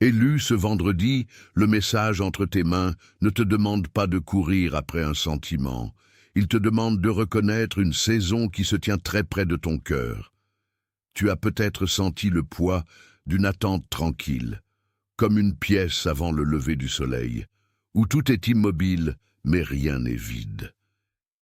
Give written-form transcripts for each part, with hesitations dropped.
Élu ce vendredi, le message entre tes mains ne te demande pas de courir après un sentiment. Il te demande de reconnaître une saison qui se tient très près de ton cœur. Tu as peut-être senti le poids d'une attente tranquille, comme une pièce avant le lever du soleil, où tout est immobile, mais rien n'est vide.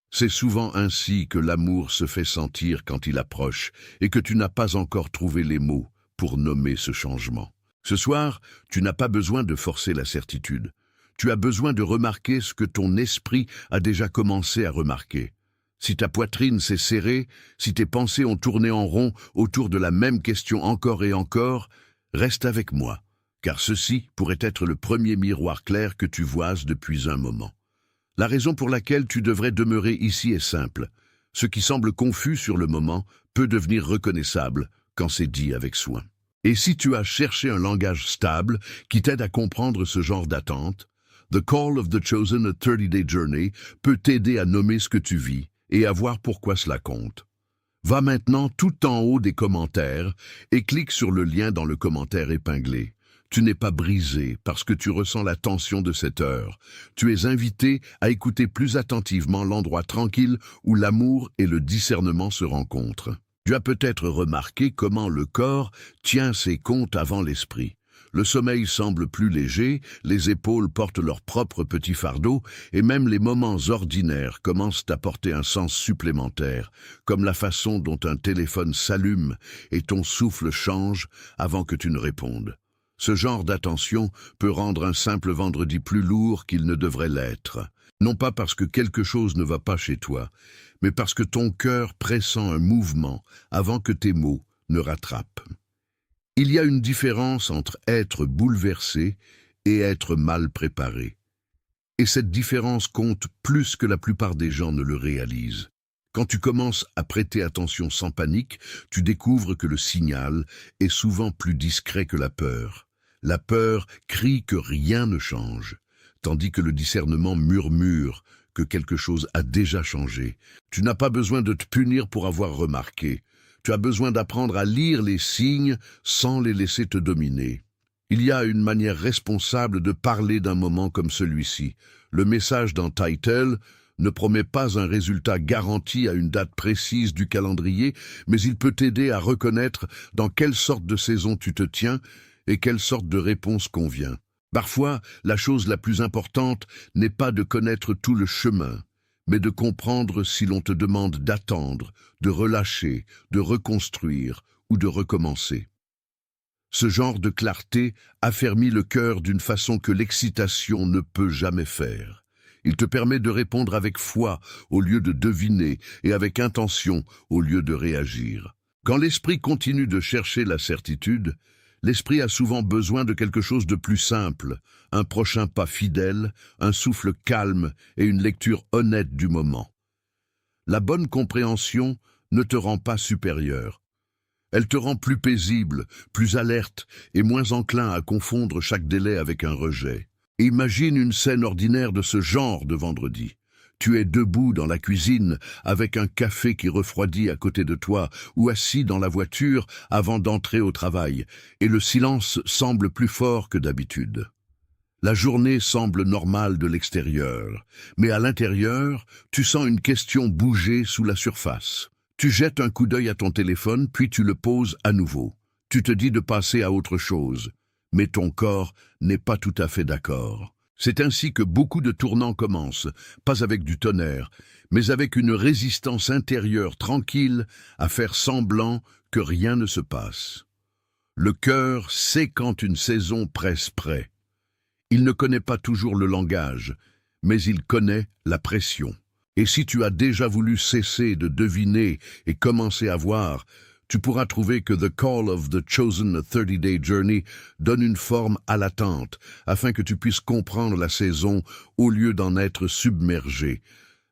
C'est souvent ainsi que l'amour se fait sentir quand il approche et que tu n'as pas encore trouvé les mots pour nommer ce changement. Ce soir, tu n'as pas besoin de forcer la certitude. Tu as besoin de remarquer ce que ton esprit a déjà commencé à remarquer. Si ta poitrine s'est serrée, si tes pensées ont tourné en rond autour de la même question encore et encore, reste avec moi, car ceci pourrait être le premier miroir clair que tu voies depuis un moment. La raison pour laquelle tu devrais demeurer ici est simple. Ce qui semble confus sur le moment peut devenir reconnaissable quand c'est dit avec soin. Et si tu as cherché un langage stable qui t'aide à comprendre ce genre d'attente, The Call of the Chosen, a 30-Day Journey peut t'aider à nommer ce que tu vis et à voir pourquoi cela compte. Va maintenant tout en haut des commentaires et clique sur le lien dans le commentaire épinglé. Tu n'es pas brisé parce que tu ressens la tension de cette heure. Tu es invité à écouter plus attentivement l'endroit tranquille où l'amour et le discernement se rencontrent. Tu as peut-être remarqué comment le corps tient ses comptes avant l'esprit. Le sommeil semble plus léger, les épaules portent leur propre petit fardeau, et même les moments ordinaires commencent à porter un sens supplémentaire, comme la façon dont un téléphone s'allume et ton souffle change avant que tu ne répondes. Ce genre d'attention peut rendre un simple vendredi plus lourd qu'il ne devrait l'être. Non pas parce que quelque chose ne va pas chez toi, mais parce que ton cœur pressent un mouvement avant que tes mots ne rattrapent. Il y a une différence entre être bouleversé et être mal préparé. Et cette différence compte plus que la plupart des gens ne le réalisent. Quand tu commences à prêter attention sans panique, tu découvres que le signal est souvent plus discret que la peur. La peur crie que rien ne change, tandis que le discernement murmure que quelque chose a déjà changé. Tu n'as pas besoin de te punir pour avoir remarqué. Tu as besoin d'apprendre à lire les signes sans les laisser te dominer. Il y a une manière responsable de parler d'un moment comme celui-ci. Le message dans Title ne promet pas un résultat garanti à une date précise du calendrier, mais il peut t'aider à reconnaître dans quelle sorte de saison tu te tiens et quelle sorte de réponse convient. Parfois, la chose la plus importante n'est pas de connaître tout le chemin, mais de comprendre si l'on te demande d'attendre, de relâcher, de reconstruire ou de recommencer. Ce genre de clarté affermit le cœur d'une façon que l'excitation ne peut jamais faire. Il te permet de répondre avec foi au lieu de deviner et avec intention au lieu de réagir. Quand l'esprit continue de chercher la certitude, l'esprit a souvent besoin de quelque chose de plus simple, un prochain pas fidèle, un souffle calme et une lecture honnête du moment. La bonne compréhension ne te rend pas supérieur. Elle te rend plus paisible, plus alerte et moins enclin à confondre chaque délai avec un rejet. Imagine une scène ordinaire de ce genre de vendredi. Tu es debout dans la cuisine avec un café qui refroidit à côté de toi ou assis dans la voiture avant d'entrer au travail, et le silence semble plus fort que d'habitude. La journée semble normale de l'extérieur, mais à l'intérieur, tu sens une question bouger sous la surface. Tu jettes un coup d'œil à ton téléphone, puis tu le poses à nouveau. Tu te dis de passer à autre chose, mais ton corps n'est pas tout à fait d'accord. C'est ainsi que beaucoup de tournants commencent, pas avec du tonnerre, mais avec une résistance intérieure tranquille à faire semblant que rien ne se passe. Le cœur sait quand une saison presse près. Il ne connaît pas toujours le langage, mais il connaît la pression. Et si tu as déjà voulu cesser de deviner et commencer à voir, tu pourras trouver que The Call of the Chosen, a 30-Day Journey donne une forme à l'attente, afin que tu puisses comprendre la saison au lieu d'en être submergé.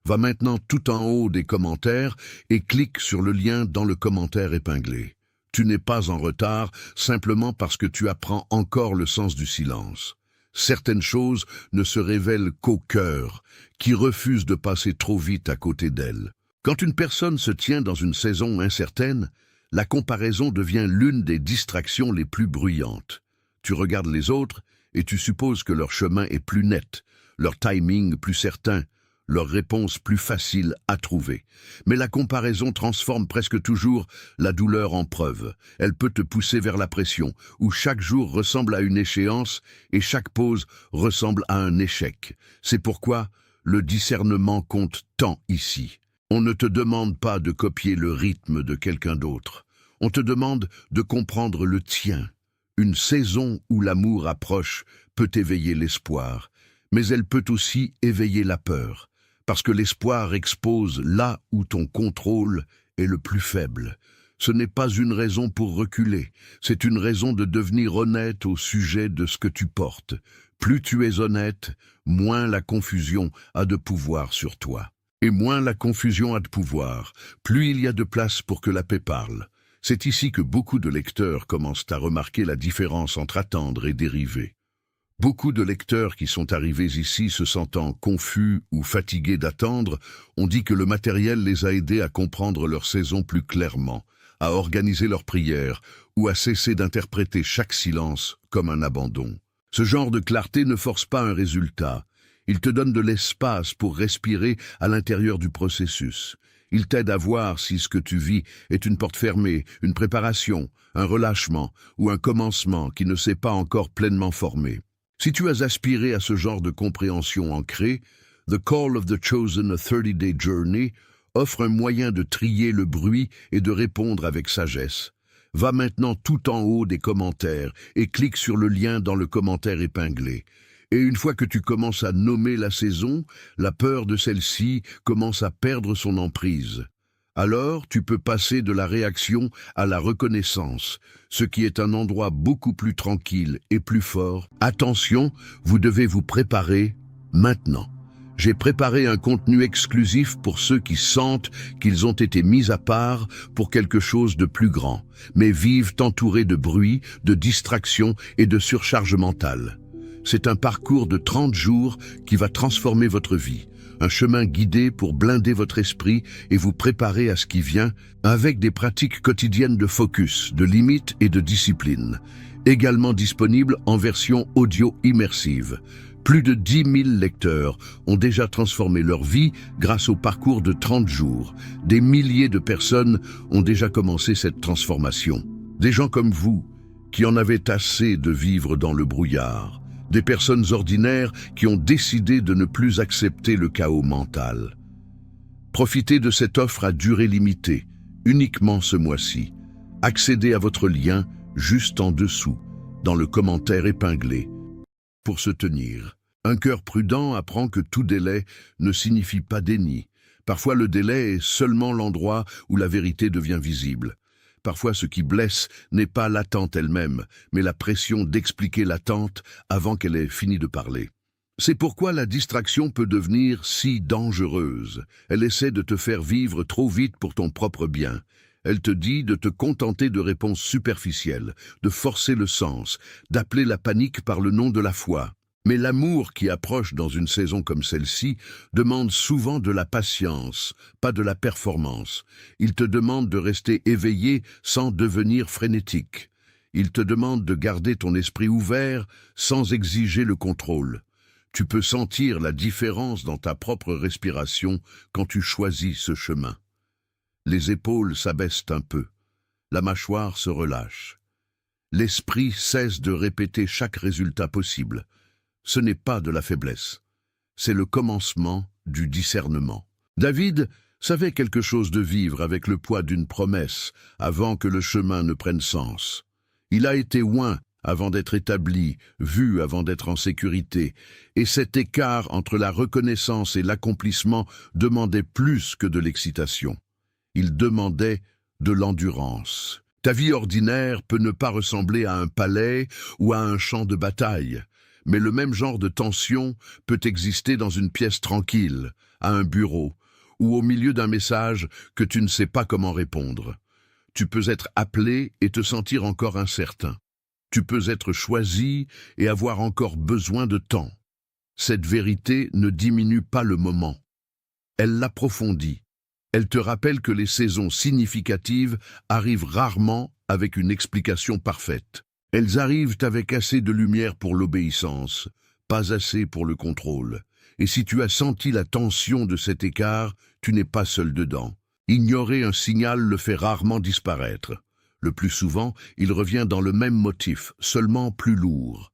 Va maintenant tout en haut des commentaires et clique sur le lien dans le commentaire épinglé. Tu n'es pas en retard simplement parce que tu apprends encore le sens du silence. Certaines choses ne se révèlent qu'au cœur, qui refuse de passer trop vite à côté d'elles. Quand une personne se tient dans une saison incertaine, la comparaison devient l'une des distractions les plus bruyantes. Tu regardes les autres et tu supposes que leur chemin est plus net, leur timing plus certain, leur réponse plus facile à trouver. Mais la comparaison transforme presque toujours la douleur en preuve. Elle peut te pousser vers la pression, où chaque jour ressemble à une échéance et chaque pause ressemble à un échec. C'est pourquoi le discernement compte tant ici. On ne te demande pas de copier le rythme de quelqu'un d'autre. On te demande de comprendre le tien. Une saison où l'amour approche peut éveiller l'espoir, mais elle peut aussi éveiller la peur. Parce que l'espoir expose là où ton contrôle est le plus faible. Ce n'est pas une raison pour reculer, c'est une raison de devenir honnête au sujet de ce que tu portes. Plus tu es honnête, moins la confusion a de pouvoir sur toi. Et moins la confusion a de pouvoir, plus il y a de place pour que la paix parle. C'est ici que beaucoup de lecteurs commencent à remarquer la différence entre attendre et dériver. Beaucoup de lecteurs qui sont arrivés ici se sentant confus ou fatigués d'attendre ont dit que le matériel les a aidés à comprendre leur saison plus clairement, à organiser leurs prières ou à cesser d'interpréter chaque silence comme un abandon. Ce genre de clarté ne force pas un résultat. Il te donne de l'espace pour respirer à l'intérieur du processus. Il t'aide à voir si ce que tu vis est une porte fermée, une préparation, un relâchement ou un commencement qui ne s'est pas encore pleinement formé. Si tu as aspiré à ce genre de compréhension ancrée, The Call of the Chosen, a 30-Day Journey offre un moyen de trier le bruit et de répondre avec sagesse. Va maintenant tout en haut des commentaires et clique sur le lien dans le commentaire épinglé. Et une fois que tu commences à nommer la saison, la peur de celle-ci commence à perdre son emprise. Alors, tu peux passer de la réaction à la reconnaissance, ce qui est un endroit beaucoup plus tranquille et plus fort. Attention, vous devez vous préparer maintenant. J'ai préparé un contenu exclusif pour ceux qui sentent qu'ils ont été mis à part pour quelque chose de plus grand, mais vivent entourés de bruit, de distractions et de surcharge mentale. C'est un parcours de 30 jours qui va transformer votre vie. Un chemin guidé pour blinder votre esprit et vous préparer à ce qui vient avec des pratiques quotidiennes de focus, de limites et de discipline. Également disponible en version audio immersive. Plus de 10 000 lecteurs ont déjà transformé leur vie grâce au parcours de 30 jours. Des milliers de personnes ont déjà commencé cette transformation. Des gens comme vous, qui en avaient assez de vivre dans le brouillard. Des personnes ordinaires qui ont décidé de ne plus accepter le chaos mental. Profitez de cette offre à durée limitée, uniquement ce mois-ci. Accédez à votre lien juste en dessous, dans le commentaire épinglé. Pour se tenir, un cœur prudent apprend que tout délai ne signifie pas déni. Parfois le délai est seulement l'endroit où la vérité devient visible. Parfois, ce qui blesse n'est pas l'attente elle-même, mais la pression d'expliquer l'attente avant qu'elle ait fini de parler. C'est pourquoi la distraction peut devenir si dangereuse. Elle essaie de te faire vivre trop vite pour ton propre bien. Elle te dit de te contenter de réponses superficielles, de forcer le sens, d'appeler la panique par le nom de la foi. Mais l'amour qui approche dans une saison comme celle-ci demande souvent de la patience, pas de la performance. Il te demande de rester éveillé sans devenir frénétique. Il te demande de garder ton esprit ouvert sans exiger le contrôle. Tu peux sentir la différence dans ta propre respiration quand tu choisis ce chemin. Les épaules s'abaissent un peu. La mâchoire se relâche. L'esprit cesse de répéter chaque résultat possible. Ce n'est pas de la faiblesse, c'est le commencement du discernement. David savait quelque chose de vivre avec le poids d'une promesse avant que le chemin ne prenne sens. Il a été oint avant d'être établi, vu avant d'être en sécurité, et cet écart entre la reconnaissance et l'accomplissement demandait plus que de l'excitation. Il demandait de l'endurance. Ta vie ordinaire peut ne pas ressembler à un palais ou à un champ de bataille. Mais le même genre de tension peut exister dans une pièce tranquille, à un bureau, ou au milieu d'un message que tu ne sais pas comment répondre. Tu peux être appelé et te sentir encore incertain. Tu peux être choisi et avoir encore besoin de temps. Cette vérité ne diminue pas le moment. Elle l'approfondit. Elle te rappelle que les saisons significatives arrivent rarement avec une explication parfaite. Elles arrivent avec assez de lumière pour l'obéissance, pas assez pour le contrôle. Et si tu as senti la tension de cet écart, tu n'es pas seul dedans. Ignorer un signal le fait rarement disparaître. Le plus souvent, il revient dans le même motif, seulement plus lourd.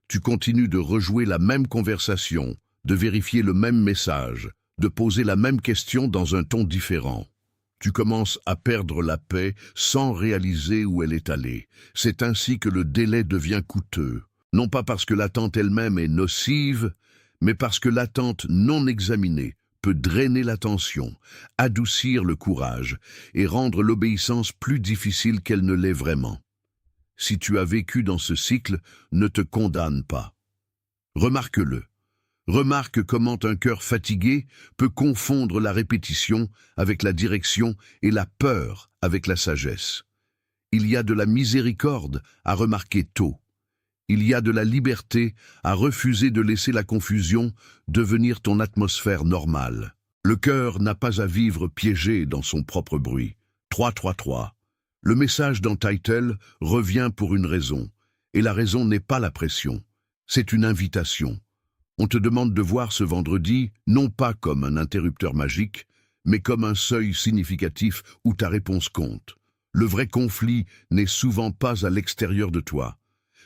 Tu continues de rejouer la même conversation, de vérifier le même message, de poser la même question dans un ton différent. Tu commences à perdre la paix sans réaliser où elle est allée. C'est ainsi que le délai devient coûteux. Non pas parce que l'attente elle-même est nocive, mais parce que l'attente non examinée peut drainer l'attention, adoucir le courage et rendre l'obéissance plus difficile qu'elle ne l'est vraiment. Si tu as vécu dans ce cycle, ne te condamne pas. Remarque-le. Remarque comment un cœur fatigué peut confondre la répétition avec la direction et la peur avec la sagesse. Il y a de la miséricorde à remarquer tôt. Il y a de la liberté à refuser de laisser la confusion devenir ton atmosphère normale. Le cœur n'a pas à vivre piégé dans son propre bruit. 333. Le message dans Title revient pour une raison, et la raison n'est pas la pression, c'est une invitation. On te demande de voir ce vendredi, non pas comme un interrupteur magique, mais comme un seuil significatif où ta réponse compte. Le vrai conflit n'est souvent pas à l'extérieur de toi.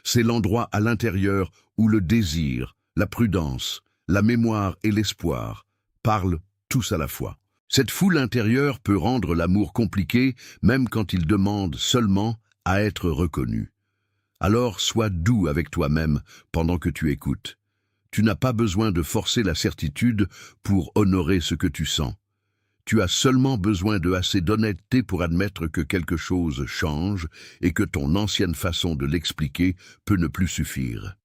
C'est l'endroit à l'intérieur où le désir, la prudence, la mémoire et l'espoir parlent tous à la fois. Cette foule intérieure peut rendre l'amour compliqué, même quand il demande seulement à être reconnu. Alors sois doux avec toi-même pendant que tu écoutes. Tu n'as pas besoin de forcer la certitude pour honorer ce que tu sens. Tu as seulement besoin de assez d'honnêteté pour admettre que quelque chose change et que ton ancienne façon de l'expliquer peut ne plus suffire.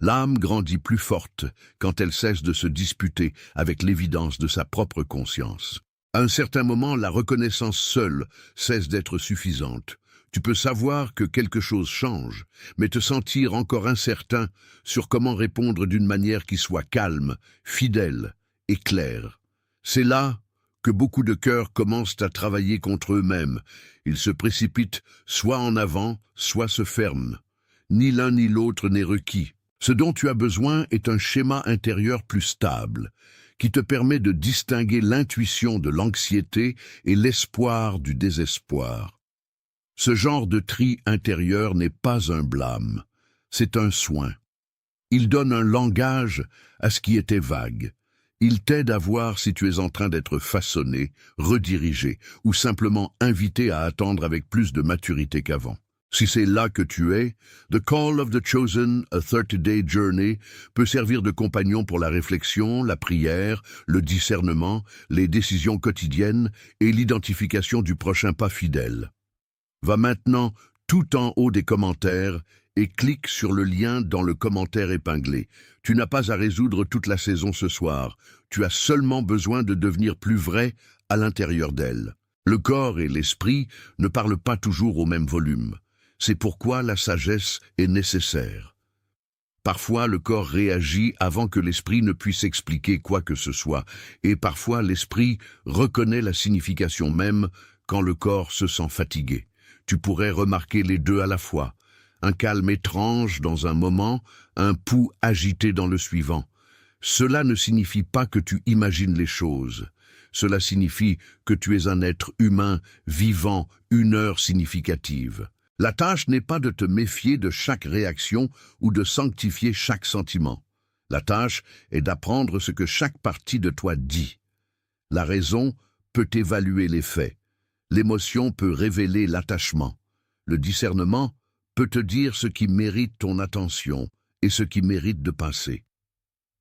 L'âme grandit plus forte quand elle cesse de se disputer avec l'évidence de sa propre conscience. À un certain moment, la reconnaissance seule cesse d'être suffisante. Tu peux savoir que quelque chose change, mais te sentir encore incertain sur comment répondre d'une manière qui soit calme, fidèle et claire. C'est là que beaucoup de cœurs commencent à travailler contre eux-mêmes. Ils se précipitent soit en avant, soit se ferment. Ni l'un ni l'autre n'est requis. Ce dont tu as besoin est un schéma intérieur plus stable, qui te permet de distinguer l'intuition de l'anxiété et l'espoir du désespoir. Ce genre de tri intérieur n'est pas un blâme, c'est un soin. Il donne un langage à ce qui était vague. Il t'aide à voir si tu es en train d'être façonné, redirigé ou simplement invité à attendre avec plus de maturité qu'avant. Si c'est là que tu es, The Call of the Chosen, A 30-Day Journey peut servir de compagnon pour la réflexion, la prière, le discernement, les décisions quotidiennes et l'identification du prochain pas fidèle. Va maintenant tout en haut des commentaires et clique sur le lien dans le commentaire épinglé. Tu n'as pas à résoudre toute la saison ce soir. Tu as seulement besoin de devenir plus vrai à l'intérieur d'elle. Le corps et l'esprit ne parlent pas toujours au même volume. C'est pourquoi la sagesse est nécessaire. Parfois, le corps réagit avant que l'esprit ne puisse expliquer quoi que ce soit, et parfois l'esprit reconnaît la signification même quand le corps se sent fatigué. Tu pourrais remarquer les deux à la fois. Un calme étrange dans un moment, un pouls agité dans le suivant. Cela ne signifie pas que tu imagines les choses. Cela signifie que tu es un être humain vivant une heure significative. La tâche n'est pas de te méfier de chaque réaction ou de sanctifier chaque sentiment. La tâche est d'apprendre ce que chaque partie de toi dit. La raison peut évaluer les faits. L'émotion peut révéler l'attachement. Le discernement peut te dire ce qui mérite ton attention et ce qui mérite de passer.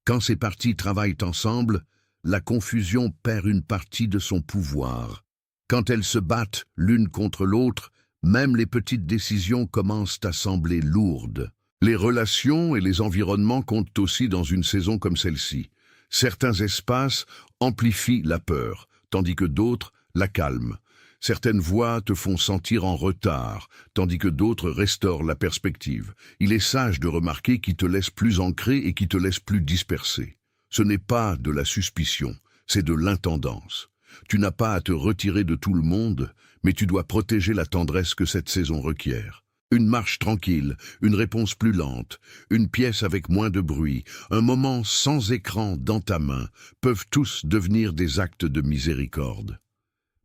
Quand ces parties travaillent ensemble, la confusion perd une partie de son pouvoir. Quand elles se battent l'une contre l'autre, même les petites décisions commencent à sembler lourdes. Les relations et les environnements comptent aussi dans une saison comme celle-ci. Certains espaces amplifient la peur, tandis que d'autres la calment. Certaines voix te font sentir en retard, tandis que d'autres restaurent la perspective. Il est sage de remarquer qui te laisse plus ancré et qui te laisse plus dispersé. Ce n'est pas de la suspicion, c'est de l'intendance. Tu n'as pas à te retirer de tout le monde, mais tu dois protéger la tendresse que cette saison requiert. Une marche tranquille, une réponse plus lente, une pièce avec moins de bruit, un moment sans écran dans ta main, peuvent tous devenir des actes de miséricorde.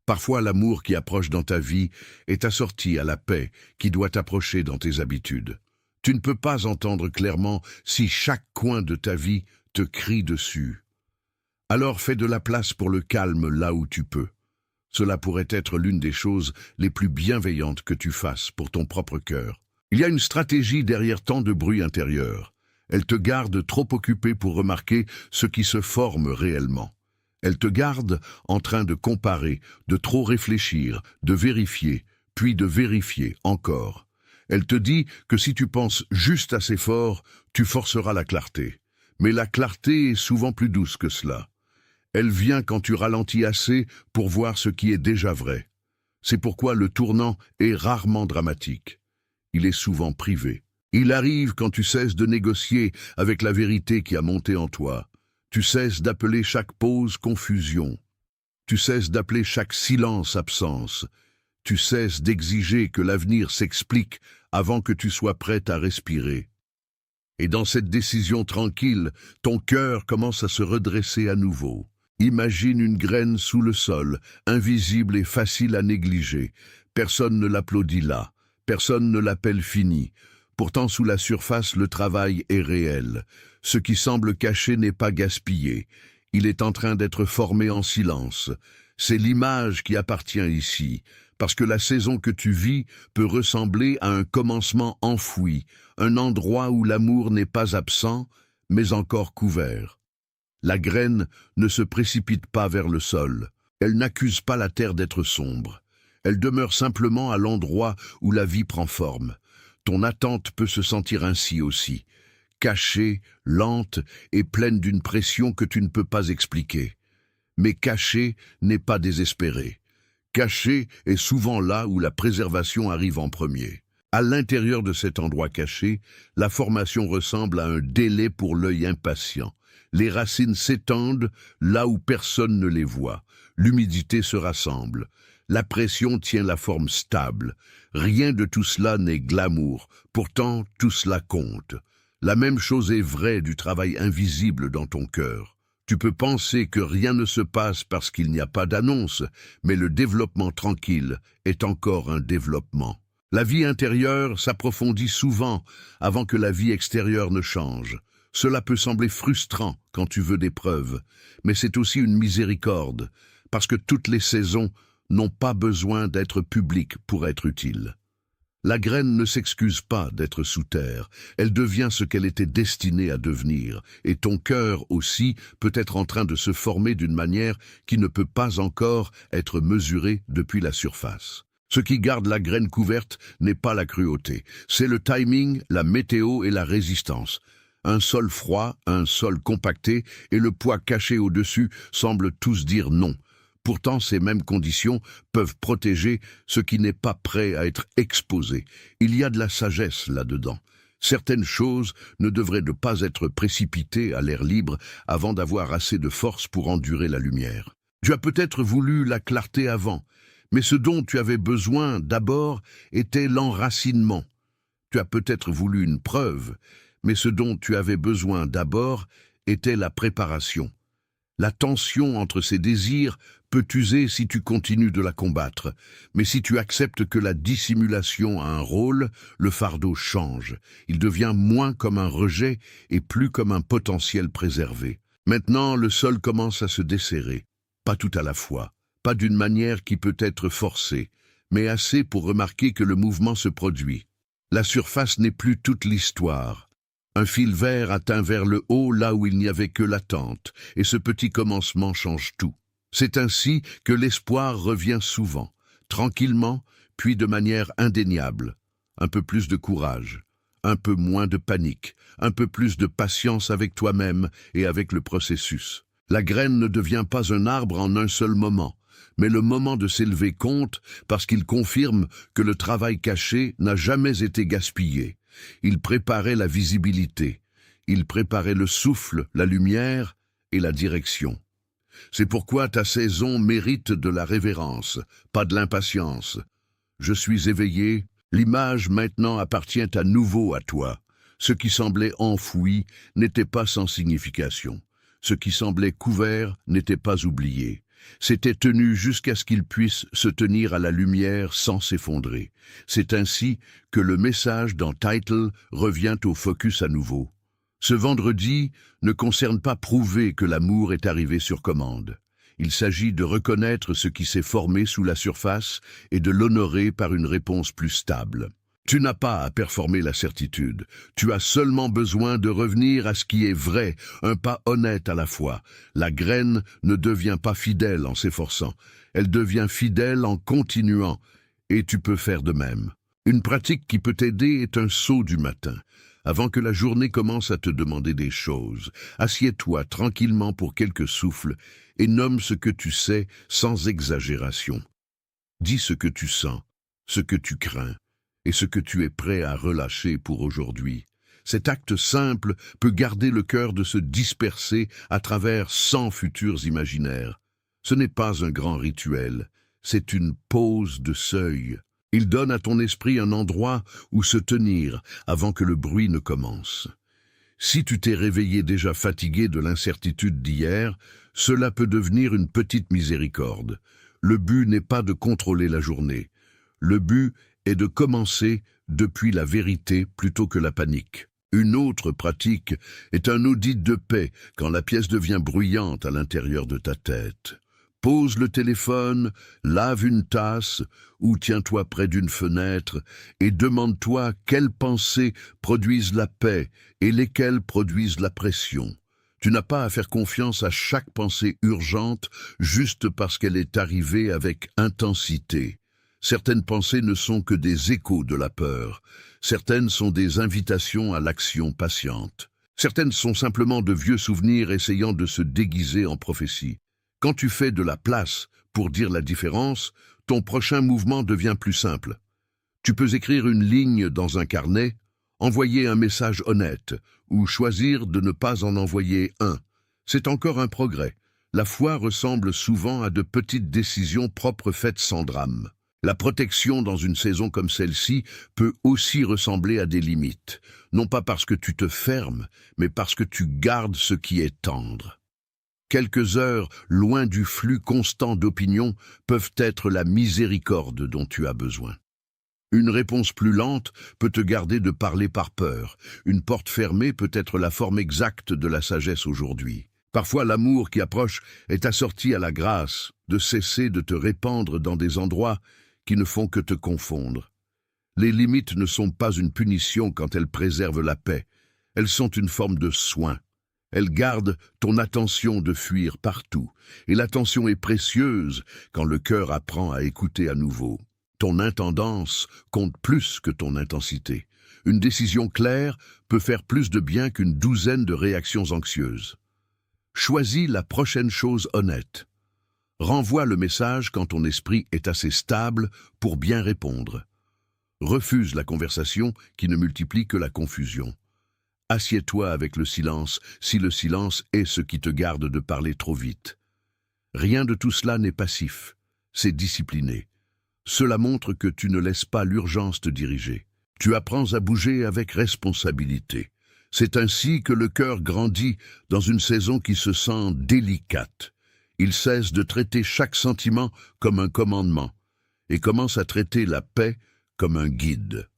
Parfois, l'amour qui approche dans ta vie est assorti à la paix qui doit approcher dans tes habitudes. Tu ne peux pas entendre clairement si chaque coin de ta vie te crie dessus. Alors fais de la place pour le calme là où tu peux. Cela pourrait être l'une des choses les plus bienveillantes que tu fasses pour ton propre cœur. Il y a une stratégie derrière tant de bruit intérieur. Elle te garde trop occupé pour remarquer ce qui se forme réellement. Elle te garde en train de comparer, de trop réfléchir, de vérifier, puis de vérifier encore. Elle te dit que si tu penses juste assez fort, tu forceras la clarté. Mais la clarté est souvent plus douce que cela. Elle vient quand tu ralentis assez pour voir ce qui est déjà vrai. C'est pourquoi le tournant est rarement dramatique. Il est souvent privé. Il arrive quand tu cesses de négocier avec la vérité qui a monté en toi. Tu cesses d'appeler chaque pause confusion. Tu cesses d'appeler chaque silence absence. Tu cesses d'exiger que l'avenir s'explique avant que tu sois prête à respirer. Et dans cette décision tranquille, ton cœur commence à se redresser à nouveau. Imagine une graine sous le sol, invisible et facile à négliger. Personne ne l'applaudit là, personne ne l'appelle fini. Pourtant, sous la surface, le travail est réel. Ce qui semble caché n'est pas gaspillé. Il est en train d'être formé en silence. C'est l'image qui appartient ici, parce que la saison que tu vis peut ressembler à un commencement enfoui, un endroit où l'amour n'est pas absent, mais encore couvert. La graine ne se précipite pas vers le sol. Elle n'accuse pas la terre d'être sombre. Elle demeure simplement à l'endroit où la vie prend forme. Ton attente peut se sentir ainsi aussi, cachée, lente et pleine d'une pression que tu ne peux pas expliquer. Mais caché n'est pas désespéré. Caché est souvent là où la préservation arrive en premier. À l'intérieur de cet endroit caché, la formation ressemble à un délai pour l'œil impatient. Les racines s'étendent là où personne ne les voit. L'humidité se rassemble. La pression tient la forme stable. Rien de tout cela n'est glamour. Pourtant, tout cela compte. La même chose est vraie du travail invisible dans ton cœur. Tu peux penser que rien ne se passe parce qu'il n'y a pas d'annonce, mais le développement tranquille est encore un développement. La vie intérieure s'approfondit souvent avant que la vie extérieure ne change. Cela peut sembler frustrant quand tu veux des preuves, mais c'est aussi une miséricorde, parce que toutes les saisons n'ont pas besoin d'être publiques pour être utiles. La graine ne s'excuse pas d'être sous terre, elle devient ce qu'elle était destinée à devenir, et ton cœur aussi peut être en train de se former d'une manière qui ne peut pas encore être mesurée depuis la surface. Ce qui garde la graine couverte n'est pas la cruauté, c'est le timing, la météo et la résistance. Un sol froid, un sol compacté et le poids caché au-dessus semblent tous dire non. Pourtant, ces mêmes conditions peuvent protéger ce qui n'est pas prêt à être exposé. Il y a de la sagesse là-dedans. Certaines choses ne devraient pas être précipitées à l'air libre avant d'avoir assez de force pour endurer la lumière. Tu as peut-être voulu la clarté avant, mais ce dont tu avais besoin d'abord était l'enracinement. Tu as peut-être voulu une preuve, mais ce dont tu avais besoin d'abord était la préparation. La tension entre ces désirs peut t'user si tu continues de la combattre, mais si tu acceptes que la dissimulation a un rôle, le fardeau change. Il devient moins comme un rejet et plus comme un potentiel préservé. Maintenant, le sol commence à se desserrer, pas tout à la fois, pas d'une manière qui peut être forcée, mais assez pour remarquer que le mouvement se produit. La surface n'est plus toute l'histoire. Un fil vert atteint vers le haut là où il n'y avait que l'attente, et ce petit commencement change tout. C'est ainsi que l'espoir revient souvent, tranquillement, puis de manière indéniable. Un peu plus de courage, un peu moins de panique, un peu plus de patience avec toi-même et avec le processus. La graine ne devient pas un arbre en un seul moment, mais le moment de s'élever compte parce qu'il confirme que le travail caché n'a jamais été gaspillé. Il préparait la visibilité, il préparait le souffle, la lumière et la direction. C'est pourquoi ta saison mérite de la révérence, pas de l'impatience. Je suis éveillé, L'image maintenant appartient à nouveau à toi. Ce qui semblait enfoui n'était pas sans signification. Ce qui semblait couvert n'était pas oublié. C'était tenu jusqu'à ce qu'il puisse se tenir à la lumière sans s'effondrer. C'est ainsi que le message dans Title revient au focus à nouveau. Ce vendredi ne concerne pas prouver que l'amour est arrivé sur commande. Il s'agit de reconnaître ce qui s'est formé sous la surface et de l'honorer par une réponse plus stable. Tu n'as pas à performer la certitude. Tu as seulement besoin de revenir à ce qui est vrai, un pas honnête à la fois. La graine ne devient pas fidèle en s'efforçant. Elle devient fidèle en continuant. Et tu peux faire de même. Une pratique qui peut t'aider est un saut du matin. Avant que la journée commence à te demander des choses, assieds-toi tranquillement pour quelques souffles et nomme ce que tu sais sans exagération. Dis ce que tu sens, ce que tu crains et ce que tu es prêt à relâcher pour aujourd'hui. Cet acte simple peut garder le cœur de se disperser à travers 100 futurs imaginaires. Ce n'est pas un grand rituel, c'est une pause de seuil. Il donne à ton esprit un endroit où se tenir avant que le bruit ne commence. Si tu t'es réveillé déjà fatigué de l'incertitude d'hier, cela peut devenir une petite miséricorde. Le but n'est pas de contrôler la journée. Le but est de commencer depuis la vérité plutôt que la panique. Une autre pratique est un audit de paix quand la pièce devient bruyante à l'intérieur de ta tête. Pose le téléphone, lave une tasse ou tiens-toi près d'une fenêtre et demande-toi quelles pensées produisent la paix et lesquelles produisent la pression. Tu n'as pas à faire confiance à chaque pensée urgente juste parce qu'elle est arrivée avec intensité. Certaines pensées ne sont que des échos de la peur. Certaines sont des invitations à l'action patiente. Certaines sont simplement de vieux souvenirs essayant de se déguiser en prophétie. Quand tu fais de la place pour dire la différence, ton prochain mouvement devient plus simple. Tu peux écrire une ligne dans un carnet, envoyer un message honnête ou choisir de ne pas en envoyer un. C'est encore un progrès. La foi ressemble souvent à de petites décisions propres faites sans drame. La protection dans une saison comme celle-ci peut aussi ressembler à des limites, non pas parce que tu te fermes, mais parce que tu gardes ce qui est tendre. Quelques heures, loin du flux constant d'opinions, peuvent être la miséricorde dont tu as besoin. Une réponse plus lente peut te garder de parler par peur. Une porte fermée peut être la forme exacte de la sagesse aujourd'hui. Parfois, l'amour qui approche est assorti à la grâce de cesser de te répandre dans des endroits qui ne font que te confondre. Les limites ne sont pas une punition quand elles préservent la paix. Elles sont une forme de soin. Elles gardent ton attention de fuir partout. Et l'attention est précieuse quand le cœur apprend à écouter à nouveau. Ton intendance compte plus que ton intensité. Une décision claire peut faire plus de bien qu'une douzaine de réactions anxieuses. Choisis la prochaine chose honnête. Renvoie le message quand ton esprit est assez stable pour bien répondre. Refuse la conversation qui ne multiplie que la confusion. Assieds-toi avec le silence si le silence est ce qui te garde de parler trop vite. Rien de tout cela n'est passif, c'est discipliné. Cela montre que tu ne laisses pas l'urgence te diriger. Tu apprends à bouger avec responsabilité. C'est ainsi que le cœur grandit dans une saison qui se sent délicate. Il cesse de traiter chaque sentiment comme un commandement et commence à traiter la paix comme un guide.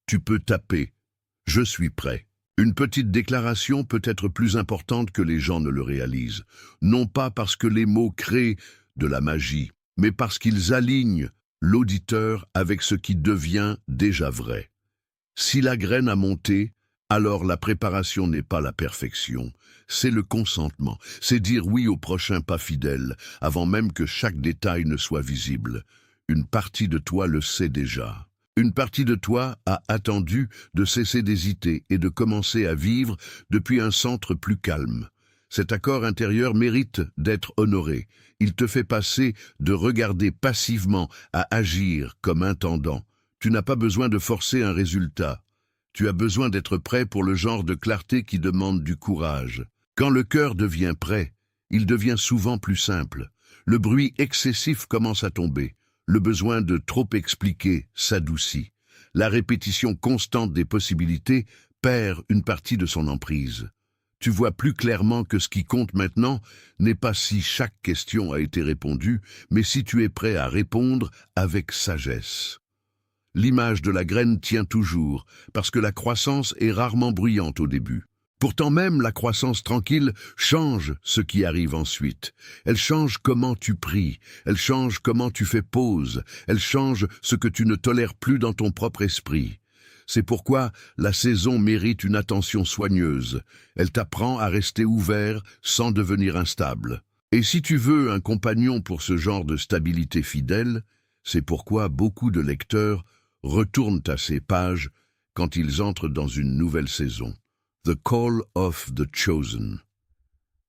Tu peux taper « Je suis prêt ». Une petite déclaration peut être plus importante que les gens ne le réalisent, non pas parce que les mots créent de la magie, mais parce qu'ils alignent l'auditeur avec ce qui devient déjà vrai. Si la graine a monté, alors la préparation n'est pas la perfection, c'est le consentement, c'est dire oui au prochain pas fidèle, avant même que chaque détail ne soit visible. Une partie de toi le sait déjà. Une partie de toi a attendu de cesser d'hésiter et de commencer à vivre depuis un centre plus calme. Cet accord intérieur mérite d'être honoré. Il te fait passer de regarder passivement à agir comme intendant. Tu n'as pas besoin de forcer un résultat. Tu as besoin d'être prêt pour le genre de clarté qui demande du courage. Quand le cœur devient prêt, il devient souvent plus simple. Le bruit excessif commence à tomber. Le besoin de trop expliquer s'adoucit. La répétition constante des possibilités perd une partie de son emprise. Tu vois plus clairement que ce qui compte maintenant n'est pas si chaque question a été répondue, mais si tu es prêt à répondre avec sagesse. L'image de la graine tient toujours, parce que la croissance est rarement bruyante au début. Pourtant même, la croissance tranquille change ce qui arrive ensuite. Elle change comment tu pries, elle change comment tu fais pause, elle change ce que tu ne tolères plus dans ton propre esprit. C'est pourquoi la saison mérite une attention soigneuse. Elle t'apprend à rester ouvert sans devenir instable. Et si tu veux un compagnon pour ce genre de stabilité fidèle, c'est pourquoi beaucoup de lecteurs retournent à ces pages quand ils entrent dans une nouvelle saison. The Call of the Chosen.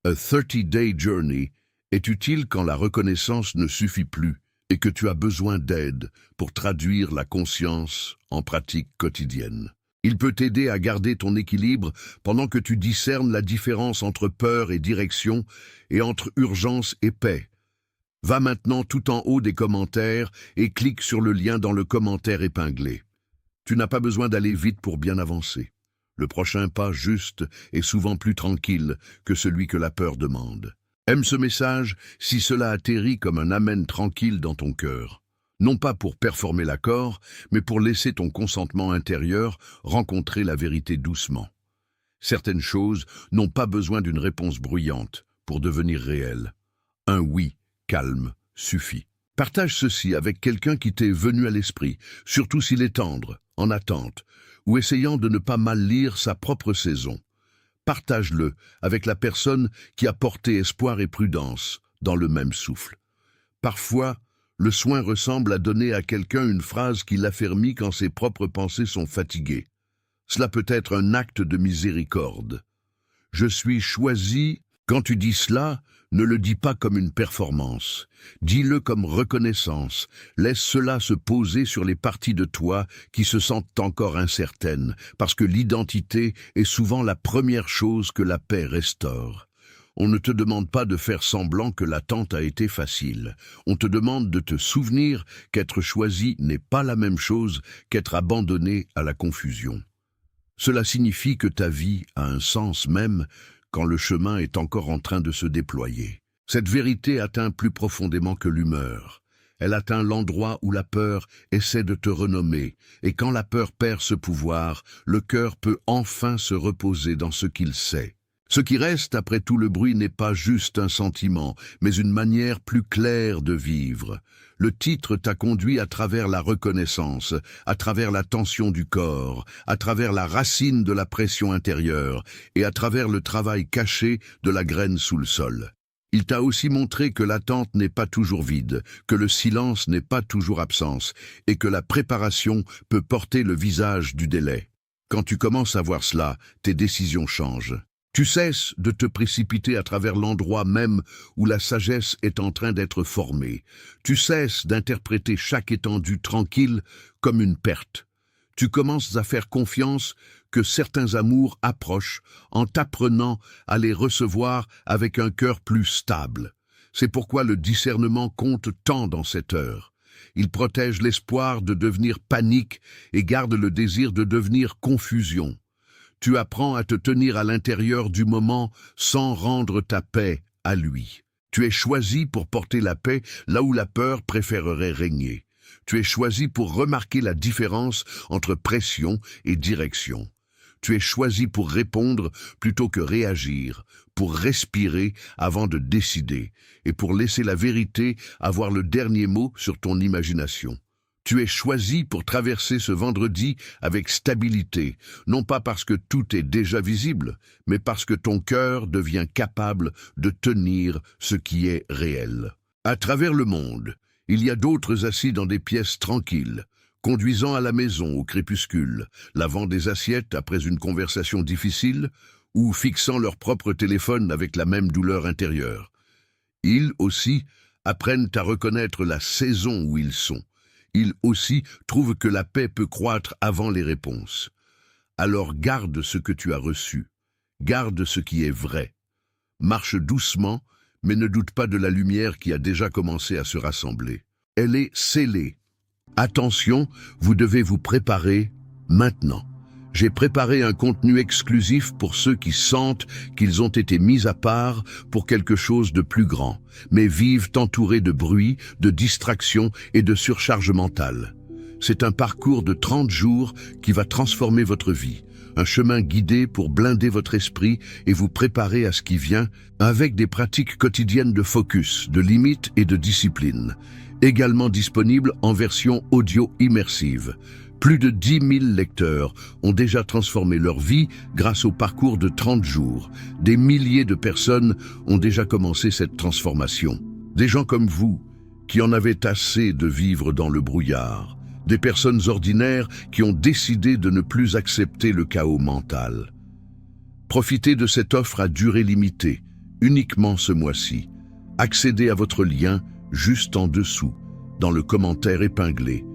A 30-day journey est utile quand la reconnaissance ne suffit plus et que tu as besoin d'aide pour traduire la conscience en pratique quotidienne. Il peut t'aider à garder ton équilibre pendant que tu discernes la différence entre peur et direction et entre urgence et paix. Va maintenant tout en haut des commentaires et clique sur le lien dans le commentaire épinglé. Tu n'as pas besoin d'aller vite pour bien avancer. Le prochain pas juste est souvent plus tranquille que celui que la peur demande. Aime ce message si cela atterrit comme un amen tranquille dans ton cœur. Non pas pour performer l'accord, mais pour laisser ton consentement intérieur rencontrer la vérité doucement. Certaines choses n'ont pas besoin d'une réponse bruyante pour devenir réelles. Un oui calme suffit. Partage ceci avec quelqu'un qui t'est venu à l'esprit, surtout s'il est tendre, en attente, ou essayant de ne pas mal lire sa propre saison. Partage-le avec la personne qui a porté espoir et prudence dans le même souffle. Parfois, le soin ressemble à donner à quelqu'un une phrase qui l'affermit quand ses propres pensées sont fatiguées. Cela peut être un acte de miséricorde. Je suis choisi. Quand tu dis cela, ne le dis pas comme une performance. Dis-le comme reconnaissance. Laisse cela se poser sur les parties de toi qui se sentent encore incertaines, parce que l'identité est souvent la première chose que la paix restaure. On ne te demande pas de faire semblant que l'attente a été facile. On te demande de te souvenir qu'être choisi n'est pas la même chose qu'être abandonné à la confusion. Cela signifie que ta vie a un sens même quand le chemin est encore en train de se déployer. Cette vérité atteint plus profondément que l'humeur. Elle atteint l'endroit où la peur essaie de te renommer, et quand la peur perd ce pouvoir, le cœur peut enfin se reposer dans ce qu'il sait. Ce qui reste après tout le bruit n'est pas juste un sentiment, mais une manière plus claire de vivre. Le titre t'a conduit à travers la reconnaissance, à travers la tension du corps, à travers la racine de la pression intérieure et à travers le travail caché de la graine sous le sol. Il t'a aussi montré que l'attente n'est pas toujours vide, que le silence n'est pas toujours absence et que la préparation peut porter le visage du délai. Quand tu commences à voir cela, tes décisions changent. Tu cesses de te précipiter à travers l'endroit même où la sagesse est en train d'être formée. Tu cesses d'interpréter chaque étendue tranquille comme une perte. Tu commences à faire confiance que certains amours approchent en t'apprenant à les recevoir avec un cœur plus stable. C'est pourquoi le discernement compte tant dans cette heure. Il protège l'espoir de devenir panique et garde le désir de devenir confusion. Tu apprends à te tenir à l'intérieur du moment sans rendre ta paix à lui. Tu es choisi pour porter la paix là où la peur préférerait régner. Tu es choisi pour remarquer la différence entre pression et direction. Tu es choisi pour répondre plutôt que réagir, pour respirer avant de décider et pour laisser la vérité avoir le dernier mot sur ton imagination. Tu es choisi pour traverser ce vendredi avec stabilité, non pas parce que tout est déjà visible, mais parce que ton cœur devient capable de tenir ce qui est réel. À travers le monde, il y a d'autres assis dans des pièces tranquilles, conduisant à la maison au crépuscule, lavant des assiettes après une conversation difficile, ou fixant leur propre téléphone avec la même douleur intérieure. Ils aussi apprennent à reconnaître la saison où ils sont. Ils aussi trouvent que la paix peut croître avant les réponses. Alors garde ce que tu as reçu, garde ce qui est vrai. Marche doucement, mais ne doute pas de la lumière qui a déjà commencé à se rassembler. Elle est scellée. Attention, vous devez vous préparer maintenant. J'ai préparé un contenu exclusif pour ceux qui sentent qu'ils ont été mis à part pour quelque chose de plus grand, mais vivent entourés de bruit, de distractions et de surcharge mentale. C'est un parcours de 30 jours qui va transformer votre vie, un chemin guidé pour blinder votre esprit et vous préparer à ce qui vient avec des pratiques quotidiennes de focus, de limites et de discipline, également disponible en version audio immersive. Plus de 10 000 lecteurs ont déjà transformé leur vie grâce au parcours de 30 jours. Des milliers de personnes ont déjà commencé cette transformation. Des gens comme vous, qui en avaient assez de vivre dans le brouillard. Des personnes ordinaires qui ont décidé de ne plus accepter le chaos mental. Profitez de cette offre à durée limitée, uniquement ce mois-ci. Accédez à votre lien juste en dessous, dans le commentaire épinglé.